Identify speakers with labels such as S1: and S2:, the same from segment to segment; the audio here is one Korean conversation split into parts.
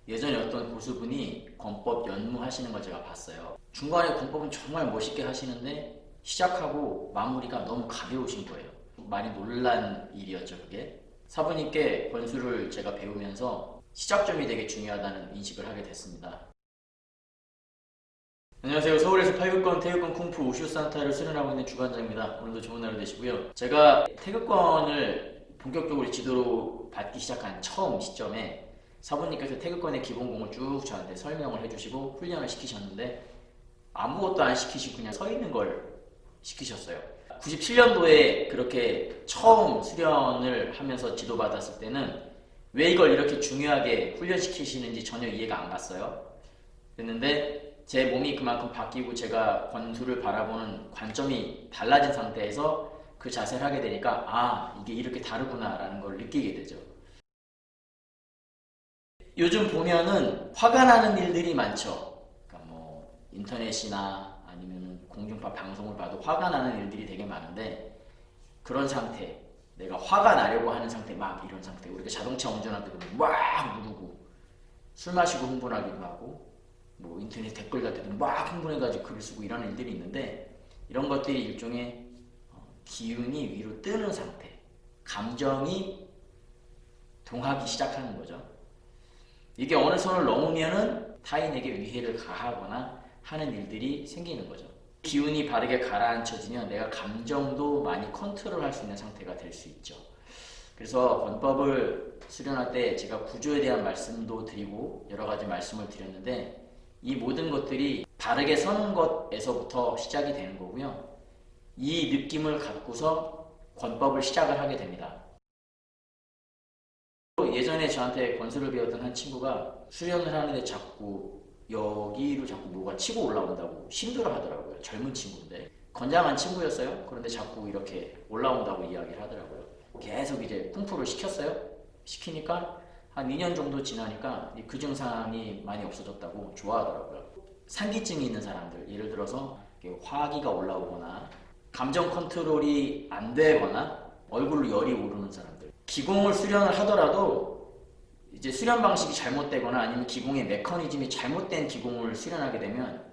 S1: 예전에 어떤 고수분이 권법 연무하시는 걸 제가 봤어요. 중간에 권법은 정말 멋있게 하시는데 시작하고 마무리가 너무 가벼우신 거예요. 많이 놀란 일이었죠, 그게. 사부님께 권수를 제가 배우면서 시작점이 되게 중요하다는 인식을 하게 됐습니다. 안녕하세요. 서울에서 8급권 태극권 쿵푸 우슈 산타를 수련하고 있는 주관장입니다. 오늘도 좋은 하루 되시고요. 제가 태극권을 본격적으로 지도로 받기 시작한 처음 시점에 사부님께서 태극권의 기본공을 쭉 저한테 설명을 해주시고 훈련을 시키셨는데 아무것도 안 시키시고 그냥 서 있는 걸 시키셨어요. 97년도에 그렇게 처음 수련을 하면서 지도받았을 때는 왜 이걸 이렇게 중요하게 훈련시키시는지 전혀 이해가 안 갔어요. 그랬는데 제 몸이 그만큼 바뀌고 제가 권수를 바라보는 관점이 달라진 상태에서 그 자세를 하게 되니까 아, 이게 이렇게 다르구나 라는 걸 느끼게 되죠. 요즘 보면은 화가 나는 일들이 많죠. 그러니까 뭐 인터넷이나 아니면 공중파 방송을 봐도 화가 나는 일들이 되게 많은데 그런 상태, 내가 화가 나려고 하는 상태, 막 이런 상태, 우리가 자동차 운전할 때도 막 누르고 술 마시고 흥분하기도 하고 뭐 인터넷 댓글 달 때도 막 흥분해가지고 글을 쓰고 이런 일들이 있는데 이런 것들이 일종의 기운이 위로 뜨는 상태, 감정이 동하기 시작하는 거죠. 이게 어느 선을 넘으면은 타인에게 위해를 가하거나 하는 일들이 생기는 거죠. 기운이 바르게 가라앉혀지면 내가 감정도 많이 컨트롤할 수 있는 상태가 될 수 있죠. 그래서 권법을 수련할 때 제가 구조에 대한 말씀도 드리고 여러 가지 말씀을 드렸는데 이 모든 것들이 바르게 서는 것에서부터 시작이 되는 거고요. 이 느낌을 갖고서 권법을 시작을 하게 됩니다. 예전에 저한테 권수를 배웠던 한 친구가 수련을 하는데 자꾸 여기로 자꾸 뭐가 치고 올라온다고 힘들어 하더라고요. 젊은 친구인데. 건장한 친구였어요. 그런데 자꾸 이렇게 올라온다고 이야기를 하더라고요. 계속 이제 쿵푸를 시켰어요. 시키니까 한 2년 정도 지나니까 그 증상이 많이 없어졌다고 좋아하더라고요. 상기증이 있는 사람들, 예를 들어서 화기가 올라오거나 감정 컨트롤이 안 되거나 얼굴로 열이 오르는 사람들, 기공을 수련을 하더라도 이제 수련 방식이 잘못되거나 아니면 기공의 메커니즘이 잘못된 기공을 수련하게 되면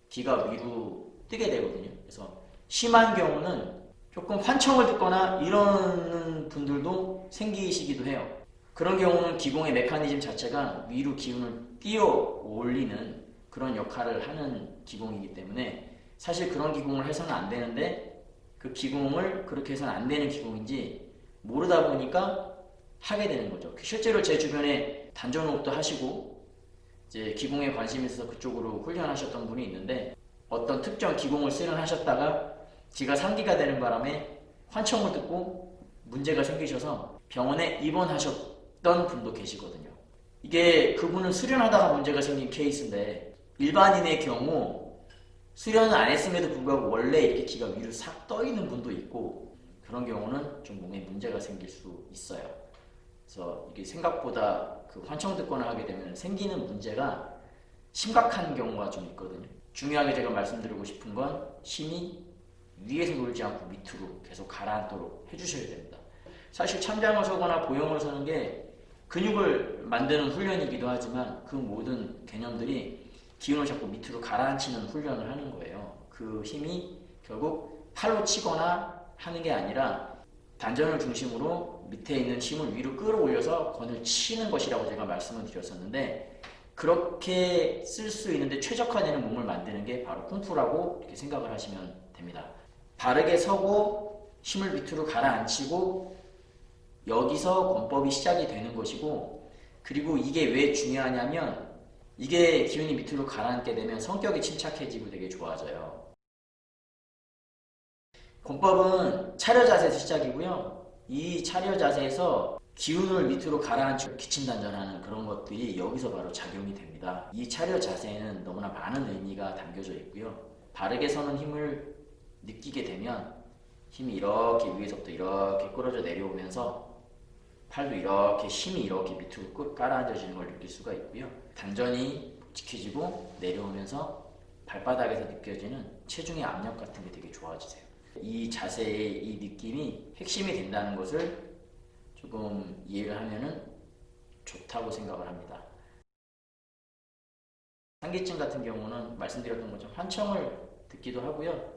S1: 기가 위로 뜨게 되거든요. 그래서 심한 경우는 조금 환청을 듣거나 이러는 분들도 생기시기도 해요. 그런 경우는 기공의 메커니즘 자체가 위로 기운을 띄어 올리는 그런 역할을 하는 기공이기 때문에 사실 그런 기공을 해서는 안 되는데 그 기공을 그렇게 해서는 안 되는 기공인지 모르다 보니까 하게 되는 거죠. 실제로 제 주변에 단전호흡도 하시고 이제 기공에 관심이 있어서 그쪽으로 훈련하셨던 분이 있는데 어떤 특정 기공을 수련하셨다가 지가 상기가 되는 바람에 환청을 듣고 문제가 생기셔서 병원에 입원하셨던 분도 계시거든요. 이게 그분은 수련하다가 문제가 생긴 케이스인데 일반인의 경우 수련을 안 했음에도 불구하고 원래 이렇게 기가 위로 싹 떠 있는 분도 있고 그런 경우는 좀 몸에 문제가 생길 수 있어요. 그래서 이게 생각보다 그 환청 듣거나 하게 되면 생기는 문제가 심각한 경우가 좀 있거든요. 중요하게 제가 말씀드리고 싶은 건 힘이 위에서 놀지 않고 밑으로 계속 가라앉도록 해주셔야 됩니다. 사실 참장을 서거나 보형을 서는 게 근육을 만드는 훈련이기도 하지만 그 모든 개념들이 기운을 잡고 밑으로 가라앉히는 훈련을 하는 거예요. 그 힘이 결국 팔로 치거나 하는 게 아니라 단전을 중심으로 밑에 있는 힘을 위로 끌어올려서 권을 치는 것이라고 제가 말씀을 드렸었는데 그렇게 쓸 수 있는데 최적화되는 몸을 만드는 게 바로 쿵푸라고 이렇게 생각을 하시면 됩니다. 바르게 서고 힘을 밑으로 가라앉히고 여기서 권법이 시작이 되는 것이고 그리고 이게 왜 중요하냐면 이게 기운이 밑으로 가라앉게 되면 성격이 침착해지고 되게 좋아져요. 권법은 차려 자세에서 시작이고요. 이 차려 자세에서 기운을 밑으로 가라앉히고 기침단전하는 그런 것들이 여기서 바로 작용이 됩니다. 이 차려 자세에는 너무나 많은 의미가 담겨져 있고요. 바르게 서는 힘을 느끼게 되면 힘이 이렇게 위에서부터 이렇게 끌어져 내려오면서 팔도 이렇게 힘이 이렇게 밑으로 깔아앉아지는 걸 느낄 수가 있고요. 단전이 묵직해지고 내려오면서 발바닥에서 느껴지는 체중의 압력 같은 게 되게 좋아지세요. 이 자세의 이 느낌이 핵심이 된다는 것을 조금 이해를 하면은 좋다고 생각을 합니다. 상기증 같은 경우는 말씀드렸던 것처럼 환청을 듣기도 하고요.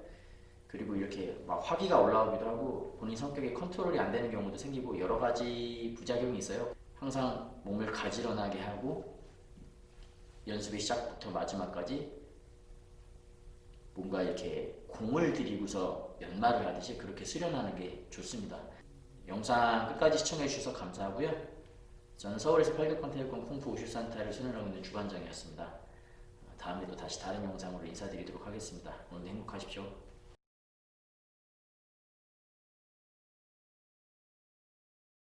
S1: 그리고 이렇게 막 화기가 올라오기도 하고 본인 성격에 컨트롤이 안 되는 경우도 생기고 여러 가지 부작용이 있어요. 항상 몸을 가지런하게 하고 연습의 시작부터 마지막까지 뭔가 이렇게 공을 들이고서 연마를 하듯이 그렇게 수련하는 게 좋습니다. 영상 끝까지 시청해 주셔서 감사하고요. 저는 서울에서 팔격권 태권도 쿵푸 우슈산타를 수련하고 있는 주관장이었습니다. 다음에도 다시 다른 영상으로 인사드리도록 하겠습니다. 오늘도 행복하십시오.